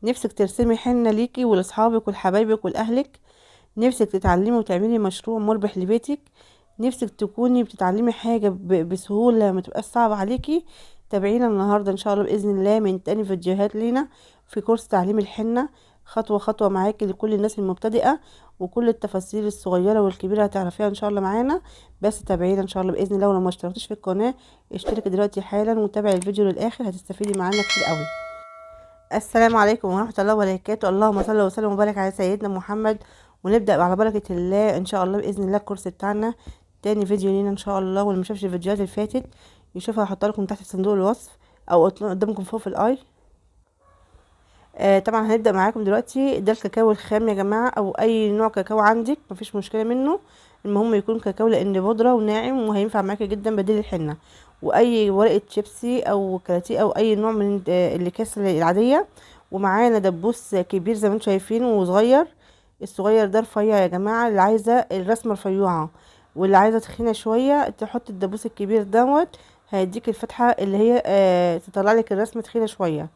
نفسك ترسمي حنة ليكي ولاصحابك ولحبايبك ولاهلك، نفسك تتعلمي وتعملي مشروع مربح لبيتك، نفسك تكوني بتتعلمي حاجة بسهولة ما تبقاش صعبة عليكي. تابعينا النهاردة ان شاء الله بإذن الله من تاني فيديوهات لينا في كورس تعليم الحنة، خطوة خطوة معاكي لكل الناس المبتدئة، وكل التفاصيل الصغيرة والكبيرة هتعرفيها ان شاء الله معانا. بس تابعينا ان شاء الله بإذن الله، ولو ما اشتركتش في القناة اشتركي دلوقتي حالا وتابعي الفيديو للآخر، هتستفيدي معانا كتير قوي. السلام عليكم ورحمة الله وبركاته، اللهم صل وسلم وبارك على سيدنا محمد. ونبدأ على بركة الله ان شاء الله بإذن الله الكورس بتاعنا. تاني فيديو لينا ان شاء الله، واللي مشافش الفيديوهات اللي فاتت يشوفها، هحطها لكم تحت في صندوق الوصف او قدامكم فوق في الاي. طبعا هنبدأ معاكم دلوقتي. ده الكاكاو الخام يا جماعة، او اي نوع كاكاو عندك مفيش مشكلة منه، المهم يكون كاكاو لان بودرة وناعم وهينفع معاكي جدا بديل الحنة. واي ورقة شيبسي او كراتيه او اي نوع من الاكياس العادية. ومعانا دبوس كبير زي ما انتم شايفين وصغير. الصغير ده رفيع يا جماعة، اللي عايزة الرسمة رفيعة واللي عايزة تخينة شوية تحط الدبوس الكبير دوت، هيديك الفتحة اللي هي تطلع لك الرسمة تخينة شوية.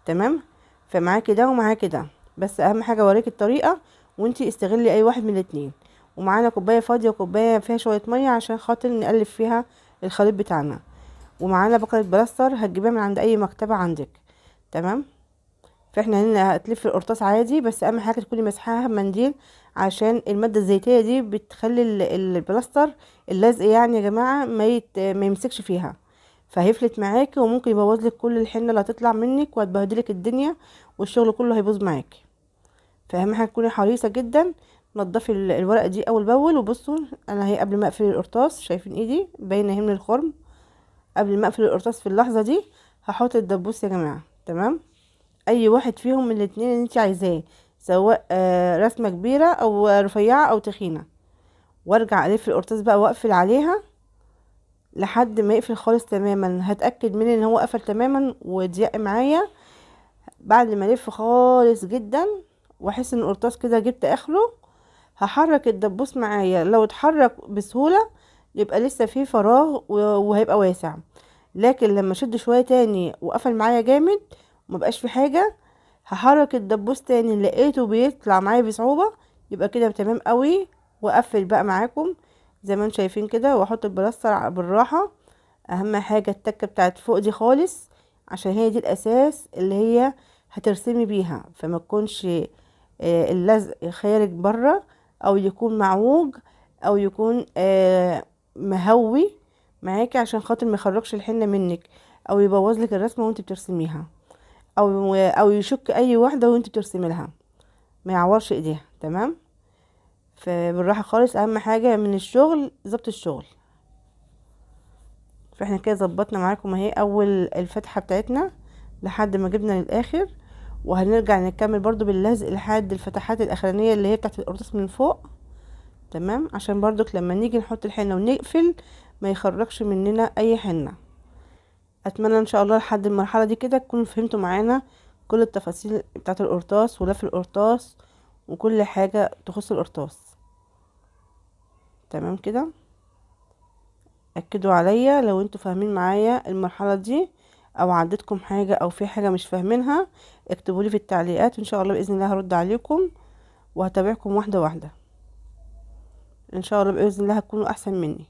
تمام. فمعاكي ده ومعاكي ده، بس اهم حاجه اوريك الطريقه وانتي استغلي اي واحد من الاتنين. ومعانا كوبايه فاضيه وكوبايه فيها شويه ميه عشان خاطر نقلب فيها الخليط بتاعنا. ومعانا بكره بلاستر هتجيبها من عند اي مكتبه عندك. تمام. فاحنا هنا هتلف القرطاس عادي، بس اهم حاجه تكوني مسحاها بمنديل عشان الماده الزيتيه دي بتخلي البلاستر اللزق يعني يا جماعه ما يمسكش فيها، فهيفلت معاكي وممكن يبوظ لك كل الحنه اللي هتطلع منك وهتبهدلك الدنيا، والشغل كله هيبوظ معاكي. فاهم حاجه تكوني حريصه جدا. نضفي الورقه دي اول باول. وبصوا انا هي قبل ما اقفل القرطاس، شايفين ايدي باينه اهي من الخرم، قبل ما اقفل القرطاس في اللحظه دي هحط الدبوس يا جماعه. تمام. اي واحد فيهم من الاتنين اللي انت عايزاه، سواء رسمه كبيره او رفيعه او تخينه. وارجع الف القرطاس بقى واقفل عليها لحد ما يقفل خالص تماما. هتاكد من ان هو قفل تماما وضيق معايا بعد ما الف خالص جدا واحس ان القرطاس كده جبت اخره. هحرك الدبوس معايا، لو اتحرك بسهولة يبقى لسه فيه فراغ وهيبقى واسع. لكن لما اشد شوية تاني وقفل معايا جامد ومبقاش في حاجة، هحرك الدبوس تاني لقيته بيطلع معايا بصعوبة، يبقى كده تمام قوي. واقفل بقى معاكم زي ما انتم شايفين كده، واحط البلاستر بالراحة. اهم حاجة التكة بتاعت فوق دي خالص، عشان هي دي الاساس اللي هي هترسمي بيها، فما تكونش اللزق خارج بره، او يكون معوج، او يكون مهوي معاكي عشان خاطر ما يخرجش الحنه منك، او يبوظ لك الرسمه وانت بترسميها، او يشك اي واحده وانت بترسمي لها، ما يعورش ايديها. تمام. فبالراحه خالص، اهم حاجه من الشغل ضبط الشغل. فاحنا كده ظبطنا معاكم اهي اول الفتحه بتاعتنا لحد ما جبنا للاخر، وهنرجع نكمل برضو باللزق لحد الفتحات الاخرانيه اللي هي بتاعت القرطاس من فوق. تمام. عشان برضك لما نيجي نحط الحنة ونقفل ما يخرجش مننا اي حنة. اتمنى ان شاء الله لحد المرحلة دي كده تكونوا فهمتوا معانا كل التفاصيل بتاعة القرطاس ولف القرطاس وكل حاجة تخص القرطاس. تمام كده. اكدوا عليا لو انتوا فاهمين معايا المرحلة دي، او عدتكم حاجة او في حاجة مش فاهمينها اكتبوا لي في التعليقات، وان شاء الله باذن الله هرد عليكم وهتابعكم واحدة واحدة. ان شاء الله باذن الله هتكونوا احسن مني.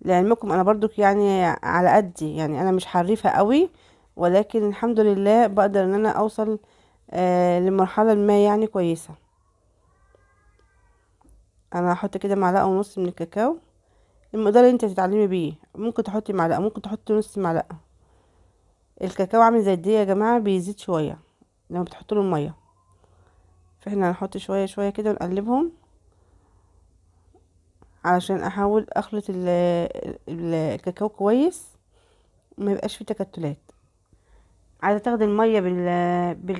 لعلمكم انا برضك يعني على قدي، يعني انا مش حريفة قوي، ولكن الحمد لله بقدر ان انا اوصل لمرحلة ما يعني كويسة. انا هحط كده معلقة ونص من الكاكاو، المقدار اللي انت تتعلمي بيه، ممكن تحطي معلقة ممكن تحطي نص معلقة. الكاكاو عامل زي الدقيق يا جماعة، بيزيد شوية لما بتحطوا له المية. فاحنا هنحط شوية شوية كده ونقلبهم علشان احاول اخلط الكاكاو كويس وما يبقاش فيه تكتلات. عايزه تاخدي الميه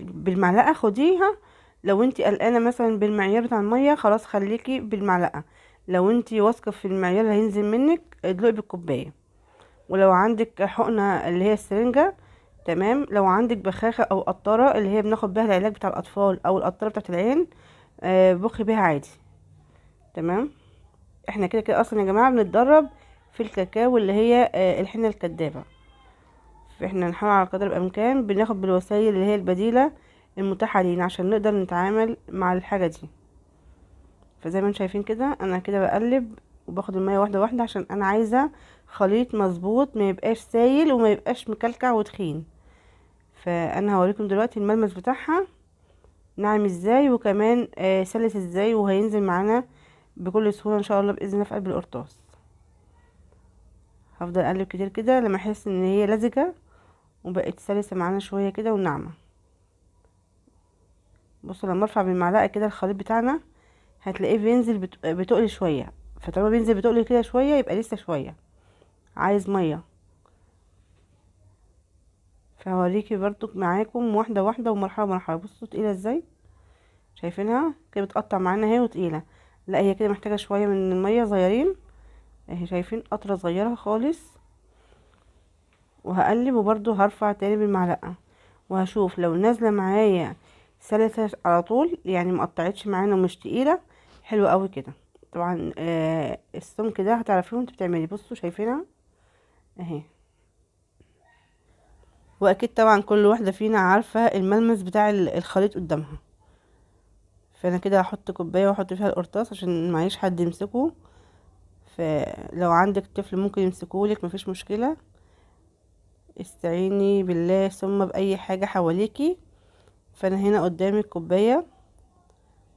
بالمعلقه خديها. لو انتي قلقانه مثلا بالمعيار بتاع الميه خلاص خليكي بالمعلقه. لو انتي واثقه في المعيار اللي هينزل منك ادلقي بالكوبايه. ولو عندك حقنه اللي هي السرنجه تمام. لو عندك بخاخه او قطره اللي هي بناخد بيها العلاج بتاع الاطفال او القطره بتاعه العين بخي بيها عادي. تمام. احنا كده كده اصلا يا جماعه بنتدرب في الكاكاو اللي هي الحنه الكدابه. فاحنا نحاول على قدر الامكان بناخد بالوسائل اللي هي البديلة المتاحة لينا عشان نقدر نتعامل مع الحاجة دي. فزي ما انتم شايفين كده انا كده بقلب وباخد المية واحدة واحدة عشان انا عايزة خليط مظبوط، ما يبقاش سايل وما يبقاش مكلكع وتخين. فانا هوريكم دلوقتي الملمس بتاعها ناعم ازاي، وكمان سلس ازاي، وهينزل معانا بكل سهولة ان شاء الله باذن الله في قلب القرطاس. هفضل اقلب كتير كده لما احس ان هي لزجة وبقت سلسة معانا شوية كده وناعمة. بصوا لما ارفع بالمعلقة كده الخليط بتاعنا هتلاقيه بينزل بتقل شوية. فطالما بينزل بتقل كده شوية يبقى لسه شوية عايز مية. فهوريكي برضو معاكم واحدة واحدة ومرحلة مرحلة. بصوا تقيلة ازاي، شايفينها كده بتقطع معانا اهي وتقيلة. لا هي كده محتاجة شوية من المية صغيرين اهي، شايفين قطرة صغيرة خالص. وهقلب وبرضو هرفع تاني بالمعلقة وهشوف لو نازلة معايا سلسة على طول، يعني مقطعتش معانا ومش تقيلة، حلوة قوي كده. طبعا السمك ده هتعرفيه وانت بتعملي. بصوا شايفينها اهي. واكيد طبعا كل واحدة فينا عارفة الملمس بتاع الخليط قدامها. فانا كده هحط كوباية واحط فيها القرطاس عشان معيش حد يمسكه. فلو عندك طفل ممكن يمسكهولك مفيش مشكلة. استعيني بالله ثم بأي حاجة حواليكي. فانا هنا قدامي الكوباية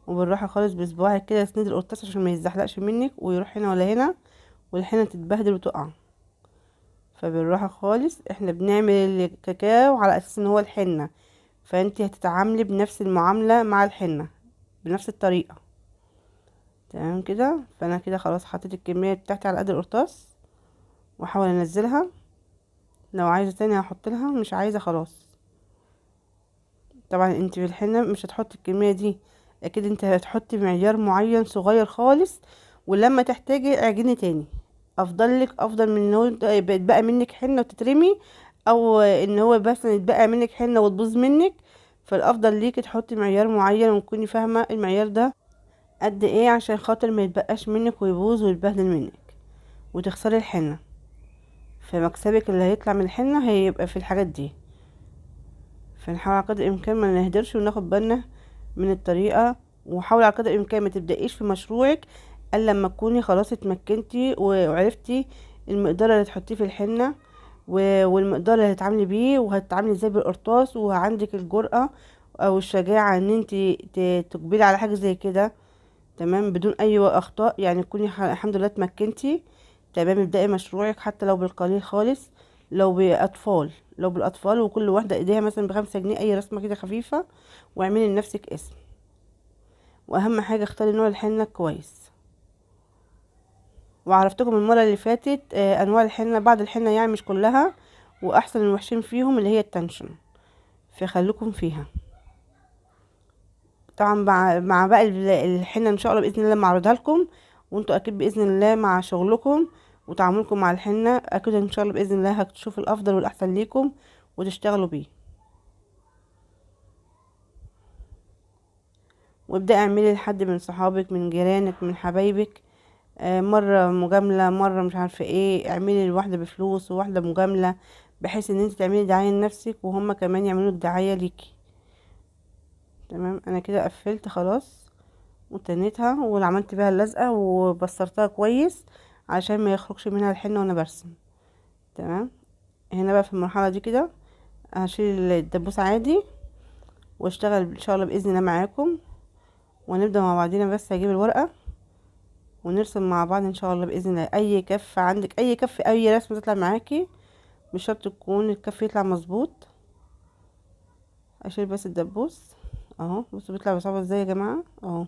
وبالراحة خالص بصباعك كده اسند القرطاس عشان ما يتزحلقش منك ويروح هنا ولا هنا والحنة تتبهدل وتقع. فبالراحة خالص احنا بنعمل الكاكاو على اساس ان هو الحنة، فانتي هتتعاملي بنفس المعاملة مع الحنة بنفس الطريقة. تمام كده. فانا كده خلاص حطيت الكمية بتاعتي على قد القرطاس واحاول انزلها. لو عايزة تاني هحط لها، مش عايزة خلاص. طبعا انت في الحنة مش هتحطي الكمية دي، اكيد انت هتحطي معيار معين صغير خالص، ولما تحتاجي اعجني تاني. افضل من ان هو يتبقى منك حنة وتترمي، او ان هو بس يتبقى منك حنة وتبوظ منك. فالافضل ليكي تحطي معيار معين وتكوني فاهمة المعيار ده قد ايه عشان خاطر ما يتبقاش منك ويبوظ ويتبهدل منك وتخسري الحنة. فمكسبك اللي هيطلع من الحنة هيبقى في الحاجات دي. فنحاول على قدر الامكان ما نهدرش وناخد بالنا من الطريقة. وحاول على قدر الامكان ما تبدأيش في مشروعك الا لما تكوني خلاص اتمكنتي وعرفتي المقدار اللي تحطيه في الحنة والمقدار اللي هتتعاملي بيه وهتتعاملي ازاي بالقرطاس، وعندك الجرأة او الشجاعة ان انتي تقبلي على حاجة زي كده تمام بدون اي اخطاء. يعني تكوني الحمد لله اتمكنتي تمام. ابدأي مشروعك حتى لو بالقليل خالص، لو بالاطفال وكل واحده ايديها مثلا ب5 جنيه، اي رسمه كده خفيفه واعملي لنفسك اسم. واهم حاجه اختاري نوع الحنه كويس. وعرفتكم المره اللي فاتت انواع الحنه، بعض الحنه يعني مش كلها، واحسن الوحشين فيهم اللي هي التنشن، فخليكم فيها. طبعا مع باقي الحنه ان شاء الله باذن الله معرضها لكم، وانتوا اكيد باذن الله مع شغلكم وتعاملكم مع الحنه اكيد ان شاء الله باذن الله هتشوفوا الافضل والاحسن ليكم وتشتغلوا بيه. وابدأي اعملي لحد من صحابك من جيرانك من حبايبك، مرة مجاملة مرة مش عارفة ايه، اعملي الواحدة بفلوس وواحدة مجاملة بحيث ان انت تعملي دعاية لنفسك وهم كمان يعملوا الدعاية ليكي. تمام. انا كده قفلت خلاص وتنيتها وعملت بيها اللزقة وبسترتها كويس عشان ما يخرجش منها الحنة وانا برسم. تمام. هنا بقى في المرحلة دي كده هشيل الدبوس عادي واشتغل ان شاء الله باذن الله معاكم ونبدأ مع بعضينا. بس هجيب الورقة ونرسم مع بعض ان شاء الله باذن الله. اي كف عندك، اي كف، اي رسمه تطلع معاكي، مش شرط تكون الكف يطلع مظبوط. اشيل بس الدبوس اهو. بصوا بيطلع بصعوبه ازاي يا جماعه اهو.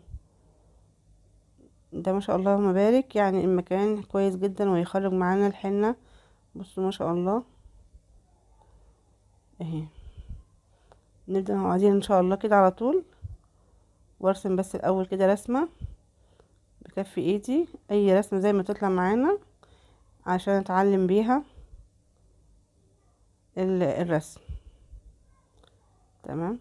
ده ما شاء الله اللهم بارك، يعني المكان كويس جدا ويخرج معانا الحنه. بصوا ما شاء الله اهي. نبدا مع بعضين ان شاء الله كده على طول، وارسم بس الاول كده رسمه بكف ايدي، اي رسمه زي ما تطلع معانا عشان اتعلم بيها الرسم. تمام.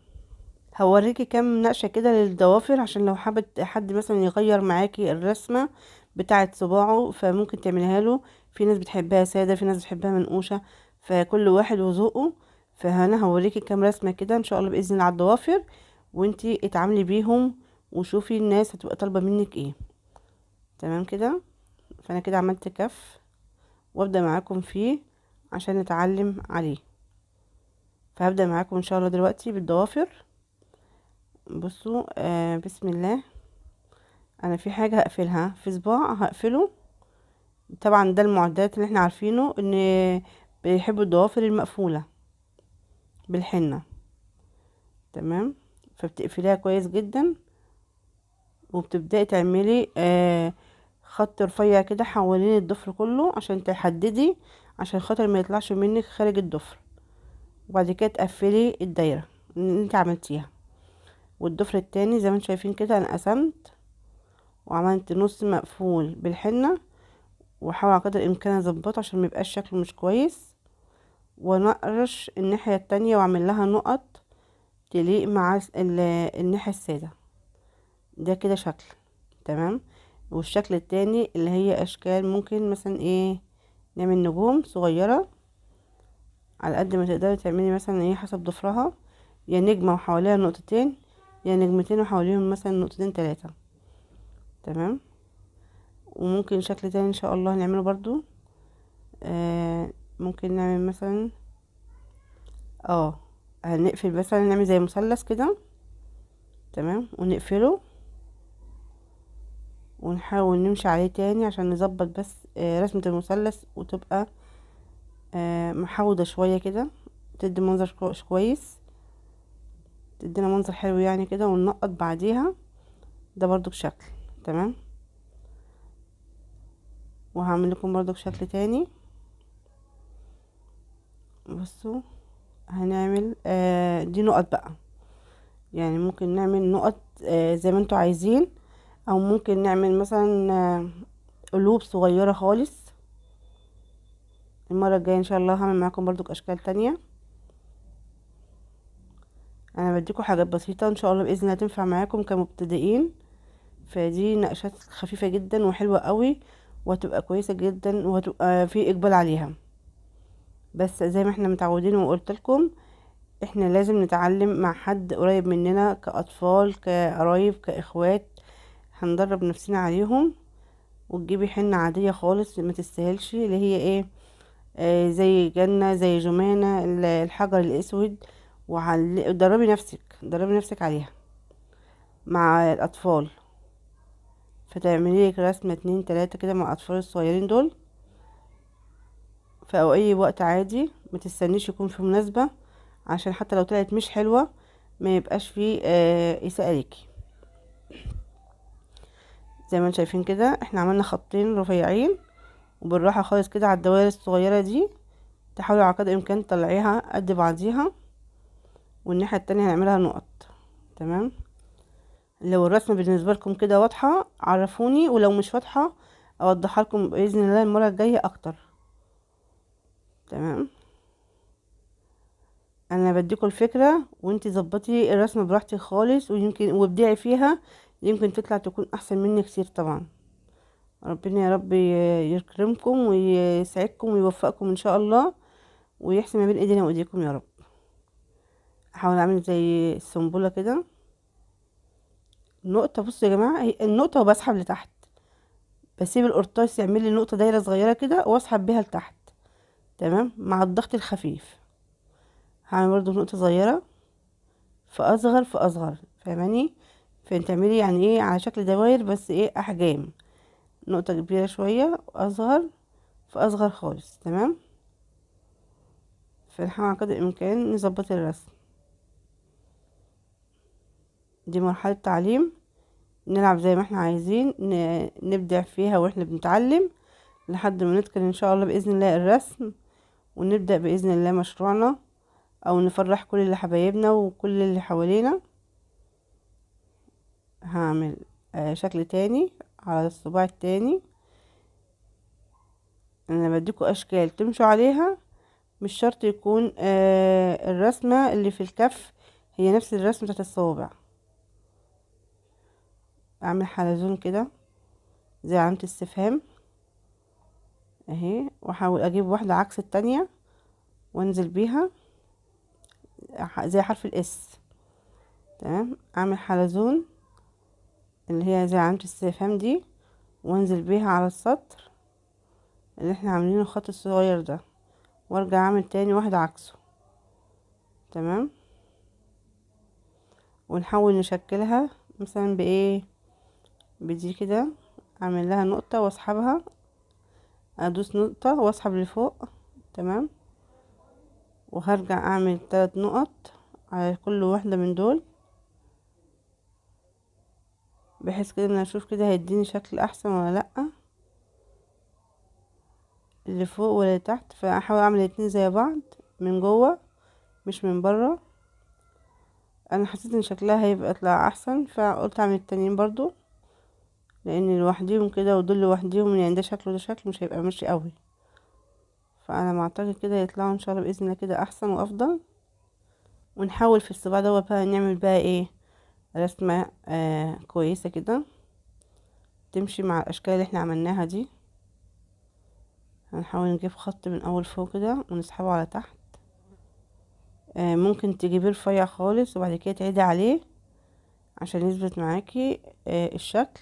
هوريكي كام نقشة كده للضوافر عشان لو حابة حد مثلا يغير معاكي الرسمة بتاعة صباعه فممكن تعملها له. في ناس بتحبها سادة، في ناس بتحبها منقوشة، فكل واحد وذوقه. فانا هوريكي كام رسمه كده ان شاء الله باذن الله على الضوافر، وانتي اتعاملي بيهم وشوفي الناس هتبقى طالبه منك ايه. تمام كده. فانا كده عملت كف، وابدا معاكم فيه عشان نتعلم عليه. فهبدا معاكم ان شاء الله دلوقتي بالضوافر. بصوا، بسم الله. انا في حاجه هقفلها في صباع هقفله. طبعا ده المعدات اللي احنا عارفينه ان بيحبوا الضوافر المقفوله بالحنه. تمام. فبتقفليها كويس جدا، وبتبداي تعملي خط رفيع كده حوالين الضفر كله عشان تحددي، عشان خاطر ما يطلعش منك خارج الضفر. وبعد كده تقفلي الدايره اللي انت عملتيها. والضفر التاني زي ما انتم شايفين كده انا قسمت وعملت نص مقفول بالحنه، واحاول على قدر الامكان اظبطه عشان ما يبقاش شكله مش كويس، ونقرش الناحيه التانية واعمل لها نقط تليق مع الناحيه الساده. ده كده شكل. تمام. والشكل التاني اللي هي اشكال، ممكن مثلا ايه، نعمل نجوم صغيره على قد ما تقدري تعملي، مثلا ايه حسب ضفرها، يا نجمه وحواليها نقطتين، يا نجمتين وحواليهم مثلا نقطتين تلاتة. تمام. وممكن شكل تاني ان شاء الله نعمله برضو. ممكن نعمل مثلا هنقفل مثلا، نعمل زي مثلث كده. تمام. ونقفله ونحاول نمشي عليه تاني عشان نظبط بس رسمة المثلث، وتبقى محاوضة شوية كده، تدي منظر كويس، تدينا منظر حلو يعني كده، وننقط بعديها. ده برضو بشكل. تمام. وهعمل لكم برضو بشكل تاني. بصوا، هنعمل دي نقط بقى. يعني ممكن نعمل نقط زي ما انتوا عايزين، او ممكن نعمل مثلا قلوب صغيرة خالص. المرة الجاية ان شاء الله هعمل معاكم برضو اشكال تانية. انا بديكم حاجات بسيطة ان شاء الله باذن الله تنفع معاكم كمبتدئين. فدي نقشات خفيفة جدا وحلوة قوي، وهتبقى كويسة جدا، وهتبقى في اقبال عليها. بس زي ما احنا متعودين وقلت لكم، احنا لازم نتعلم مع حد قريب مننا، كأطفال كقرايب كإخوات، هندرب نفسنا عليهم. وتجيبي حنة عادية خالص ما تستاهلش، اللي هي ايه، زي جنة زي جمانة الحجر الاسود. دربي نفسك دربي نفسك عليها مع الاطفال. فتعملي لك رسمة اتنين تلاتة كده مع الاطفال الصغيرين دول في اي وقت عادي. ما تستنيش يكون في مناسبة، عشان حتى لو طلعت مش حلوة ما يبقاش فيه اساءة ليكي. زي ما انتم شايفين كده احنا عملنا خطين رفيعين، وبالراحة خالص كده على الدوائر الصغيرة دي تحاولي على قدر الامكان تطلعيها قد بعضيها، والناحية التانية هنعملها نقط. تمام. لو الرسمة بالنسبة لكم كده واضحة عرفوني، ولو مش واضحة اوضحها لكم باذن الله المرة الجاية اكتر. تمام. انا بديكم الفكرة، وانتي ظبطي الرسمة براحتك خالص، ويمكن وابدعي فيها، يمكن تطلع تكون احسن مني كتير طبعا. ربنا يا رب يكرمكم ويسعدكم ويوفقكم ان شاء الله، ويحسن ما بين ايدينا وايديكم يا رب. احاول اعمل زي السنبله كده نقطه. بصوا يا جماعه، هي النقطه وبسحب لتحت، بسيب القرطاس يعمل لي نقطه دايره صغيره كده واسحب بيها لتحت. تمام. مع الضغط الخفيف هعمل برضو نقطه صغيره فاصغر فاصغر، فاهماني؟ فانت تعملي يعني ايه على شكل دواير، بس ايه احجام، نقطه كبيره شويه واصغر فاصغر خالص. تمام. فنحاول على قدر الامكان نظبط الرسم. دي مرحله تعليم، نلعب زي ما احنا عايزين، نبدع فيها واحنا بنتعلم لحد ما نتقن ان شاء الله باذن الله الرسم، ونبدا باذن الله مشروعنا، او نفرح كل اللي حبايبنا وكل اللي حوالينا. هعمل شكل تاني على الصباع التاني. انا بديكوا اشكال تمشوا عليها، مش شرط يكون الرسمه اللي في الكف هي نفس الرسمه بتاعت الصوابع. اعمل حلزون كده زي علامه استفهام اهي، واحاول اجيب واحده عكس التانية وانزل بيها زي حرف الاس. تمام، اعمل حلزون اللي هي زي علامة الاستفهام دي، وانزل بيها على السطر اللي احنا عاملينه الخط الصغير ده، وارجع اعمل تاني واحد عكسه. تمام، ونحاول نشكلها مثلا بايه، بدي كده، اعمل لها نقطة واسحبها، ادوس نقطة واسحب لفوق. تمام، وهرجع اعمل 3 نقط على كل واحدة من دول، بحيث كده ان اشوف كده هيديني شكل احسن ولا لا، اللي فوق واللي تحت. فاحاول اعمل الاتنين زي بعض من جوه مش من بره. انا حسيت ان شكلها هيبقى يطلع احسن، فقلت اعمل التانيين برضو، لان لوحديهم كده ودول لوحديهم يعني ده شكل وده شكل مش هيبقى ماشي قوي. فانا معتقد كده يطلعوا ان شاء الله باذن الله كده احسن وافضل. ونحاول في الصباع ده بقى نعمل بقى ايه، رسمة كويسة كده تمشي مع الاشكال اللي احنا عملناها دي. هنحاول نجيب خط من اول فوق كده ونسحبه على تحت. ممكن تجيبيه رفيع خالص وبعد كده تعيدي عليه عشان يثبت معاكي الشكل،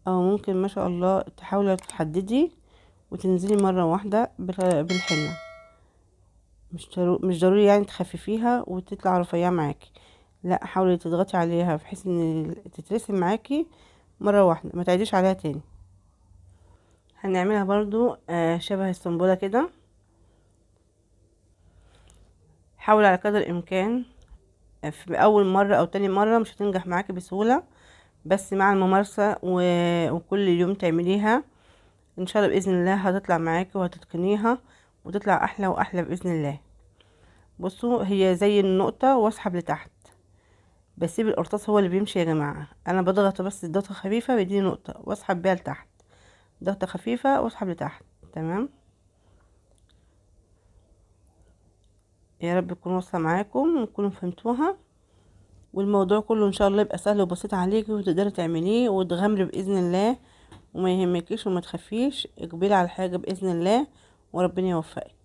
او ممكن ما شاء الله تحاولي تحددي وتنزلي مرة واحدة بالحنة. مش ضروري يعني تخففيها وتطلع رفيعة معاكي، لا حاولي تضغطي عليها بحيث ان تترسم معاكي مرة واحدة، ما تعيديش عليها تاني. هنعملها برضو شبه السنبلة كده. حاول على قدر الامكان في اول مرة او تاني مرة مش هتنجح معاكي بسهولة، بس مع الممارسة وكل يوم تعمليها ان شاء الله باذن الله هتطلع معاكي وهتتقنيها وتطلع احلى واحلى باذن الله. بصوا هي زي النقطة واسحب لتحت، بسيب القرطاس هو اللي بيمشي يا جماعة. انا بضغط بس ضغطة خفيفة بيديني نقطة واسحب بيها لتحت، ضغطة خفيفة واسحب لتحت. تمام، يا رب تكون واصلة معاكم وتكونوا فهمتوها، والموضوع كله ان شاء الله يبقى سهل وبسيط عليكي وتقدري تعمليه وتغامري باذن الله، وما يهمكيش وما تخافيش، اقبلي على الحاجة باذن الله وربنا يوفقك.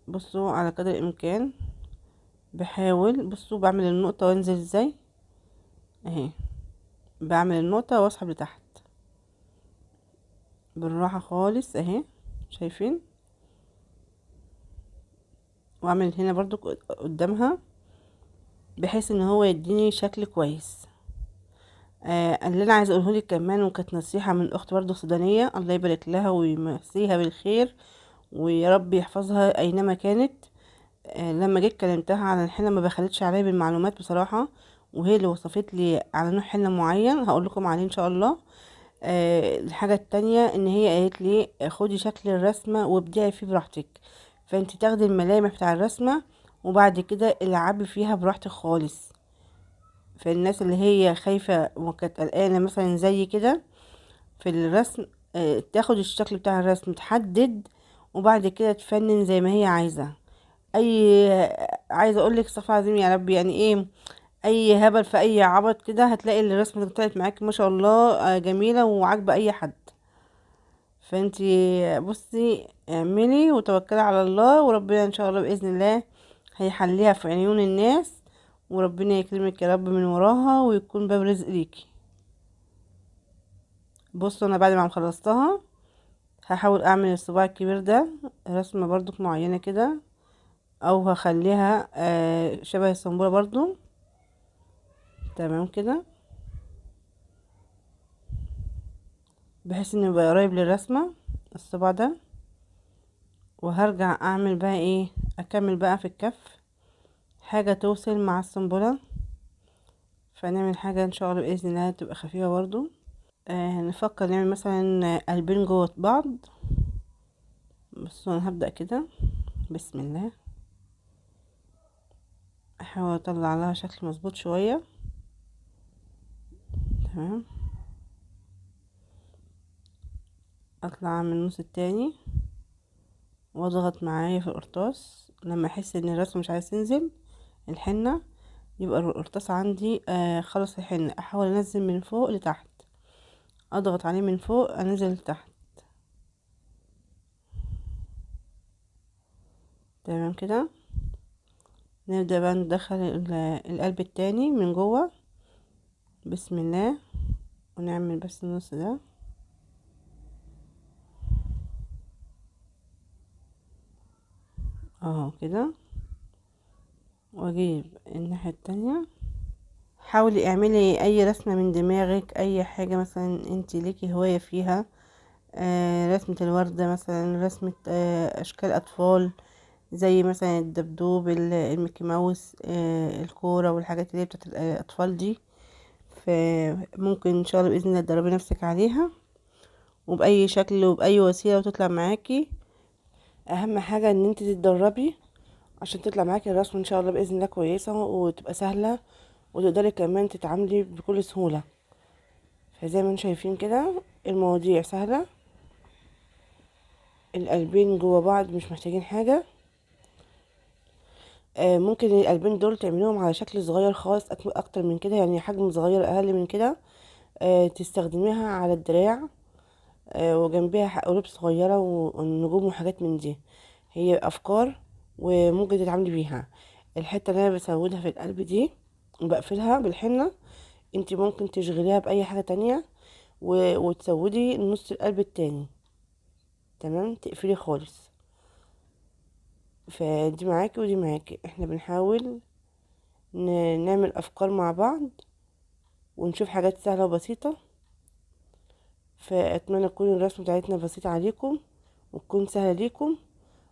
بصوا على قدر الامكان بحاول، بصوا بعمل النقطة وانزل ازاي اهي، بعمل النقطة واسحب لتحت بالراحة خالص اهي، شايفين؟ واعمل هنا برضو قدامها بحيث ان هو يديني شكل كويس. اللي انا عايزه اقوله لك كمان، وكانت نصيحة من اخت برضو سودانية، الله يبارك لها ويمسيها بالخير ويا رب يحفظها اينما كانت. لما جيت كلمتها عن الحنة ما بخلتش عليا بالمعلومات بصراحة، وهي اللي وصفت لي على نوع حنة معين هقول لكم عليه ان شاء الله. الحاجة التانية ان هي قالت لي خدي شكل الرسمة وابدعي فيه براحتك، فانت تاخدي الملامح بتاع الرسمة وبعد كده العبي فيها براحتك خالص. فالناس اللي هي خايفة وكانت قلقانة مثلا زي كده في الرسم، تاخد الشكل بتاع الرسم تحدد وبعد كده تفنن زي ما هي عايزة. اي عايزه اقول لك صفا عظيم يا رب، يعني ايه، اي هبل في اي عبط كده هتلاقي الرسمه اللي طلعت معاكي ما شاء الله جميله وعاجبه اي حد. فانتي بصي اعملي وتوكلي على الله وربنا ان شاء الله باذن الله هيحليها في عيون الناس، وربنا يكرمك يا رب من وراها ويكون باب رزق ليكي. بصوا انا بعد ما خلصتها هحاول اعمل الصباع الكبير ده رسمه برضو معينه كده، او هخليها شبه السنبوله برضو. تمام كده بحيث انه يبقى قريب للرسمة الصباع ده. وهرجع اعمل بقى ايه، اكمل بقى في الكف حاجة توصل مع السنبلة. فنعمل حاجة ان شاء الله باذن الله تبقى خفيفة برضو. نفكر نعمل مثلا قلبين جوه بعض. بس انا هبدأ كده بسم الله، احاول اطلع لها شكل مظبوط شوية. تمام، اطلع من النص التاني واضغط معايا في القرطاس لما احس ان الرسمة مش عايز تنزل الحنة، يبقى القرطاس عندي خلص الحنة. احاول انزل من فوق لتحت، اضغط عليه من فوق انزل لتحت. تمام كده. نبدأ بقى ندخل القلب التاني من جوه، بسم الله، ونعمل بس النص ده اهو كده، واجيب الناحية التانية. حاولي اعملي اي رسمة من دماغك، اي حاجة مثلا انت ليكي هواية فيها، رسمة الوردة مثلا، رسمة اشكال اطفال، زي مثلا الدبدوب، الميكي ماوس، الكورة والحاجات اللي هي بتاعت الاطفال دي. فممكن ان شاء الله باذن الله تدربي نفسك عليها، وباي شكل وباي وسيله وتطلع معاكي. اهم حاجه ان انت تتدربي عشان تطلع معاكي الرسم ان شاء الله باذن الله كويسه وتبقى سهله، وتقدري كمان تتعاملي بكل سهوله. فزي ما انتم شايفين كده المواضيع سهله، القلبين جوا بعض مش محتاجين حاجه. ممكن القلبين دول تعملوهم على شكل صغير خالص، اكتر من كده يعني حجم صغير اقل من كده. تستخدميها على الدراع، وجنبها قلوب صغيرة والنجوم وحاجات من دي. هي أفكار وممكن تتعاملي بيها. الحتة اللي أنا بسودها في القلب دي بقفلها بالحنة. انتي ممكن تشغليها بأي حاجة تانية وتسودي نص القلب التاني، تمام، تقفلي خالص. فدي معاكي ودي معاكي، احنا بنحاول نعمل أفكار مع بعض ونشوف حاجات سهلة وبسيطة. فأتمنى تكون الرسمة بتاعتنا بسيطة عليكم وتكون سهلة ليكم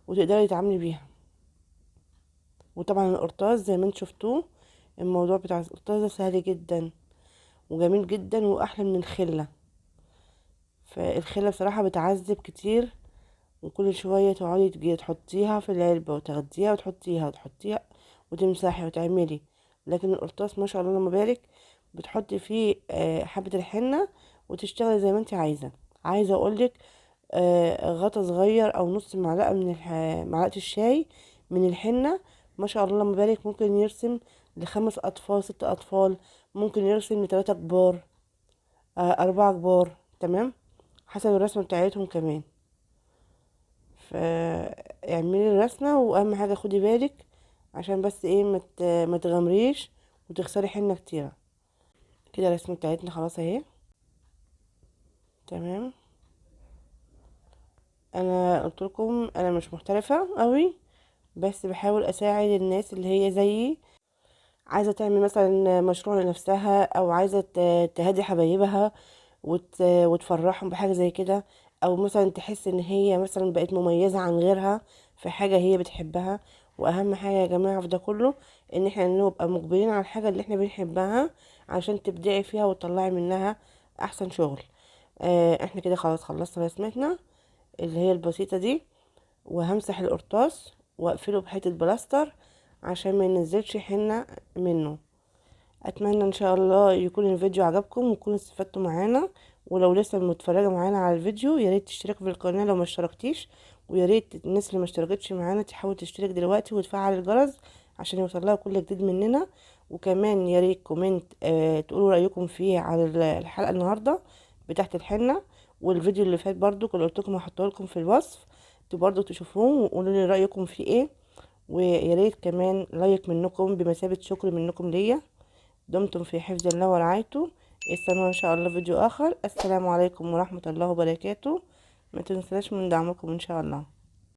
وتقدري تتعاملي بيها. وطبعا القرطاس زي ما انتوا شفتوه، الموضوع بتاع القرطاس ده سهل جدا وجميل جدا واحلى من الخله. فالخله بصراحه بتعذب كتير، وكل شويه تقعدي تحطيها في العلبه وتاخديها وتحطيها وتمسحي وتعملي. لكن القرطاس ما شاء الله اللهم بارك، بتحطي فيه حبه الحنه وتشتغلي زي ما انت عايزه. عايزه اقولك غطا صغير او نص معلقه من معلقه الشاي من الحنه، ما شاء الله اللهم بارك، ممكن يرسم لخمس اطفال، ست اطفال، ممكن يرسم لتلاتة كبار، اربعة كبار، تمام، حسب الرسمه بتاعتهم كمان. فاعملي الرسمه، واهم حاجه خدي بالك عشان بس ايه ما تغامريش وتخسري حنه كتيره. كده الرسمه بتاعتنا خلاص اهي، تمام. انا قلت لكم انا مش محترفه قوي، بس بحاول اساعد الناس اللي هي زيي، عايزه تعمل مثلا مشروع لنفسها، او عايزه تهدي حبايبها وتفرحهم بحاجه زي كده، او مثلا تحس ان هي مثلا بقت مميزه عن غيرها في حاجه هي بتحبها. واهم حاجه يا جماعه في ده كله ان احنا نبقى مقبلين على الحاجه اللي احنا بنحبها عشان تبدعي فيها وتطلعي منها احسن شغل. احنا كده خلاص خلصنا رسمتنا اللي هي البسيطه دي، وهمسح القرطاس واقفله بحته بلاستر عشان ما ينزلش حنه منه. اتمنى ان شاء الله يكون الفيديو عجبكم وتكونوا استفدتوا معانا. ولو لسه متفرجه معانا على الفيديو يا ريت تشتركوا في القناه لو ما اشتركتيش، ويا ريت الناس اللي ما اشتركتش معانا تحاول تشترك دلوقتي وتفعل الجرس عشان يوصلها كل جديد مننا. وكمان يا ريت كومنت تقولوا رايكم فيه على الحلقه النهارده بتاعت الحنه، والفيديو اللي فات برضو كنت قلت لكم هحطه لكم في الوصف، برضو تشوفوه وقولوا لي رايكم فيه ايه. ويا ريت كمان لايك منكم بمثابه شكر منكم ليا. دمتم في حفظ الله ورعايته. استنوا ان شاء الله فيديو اخر. السلام عليكم ورحمة الله وبركاته. ما تنساش من دعمكم ان شاء الله.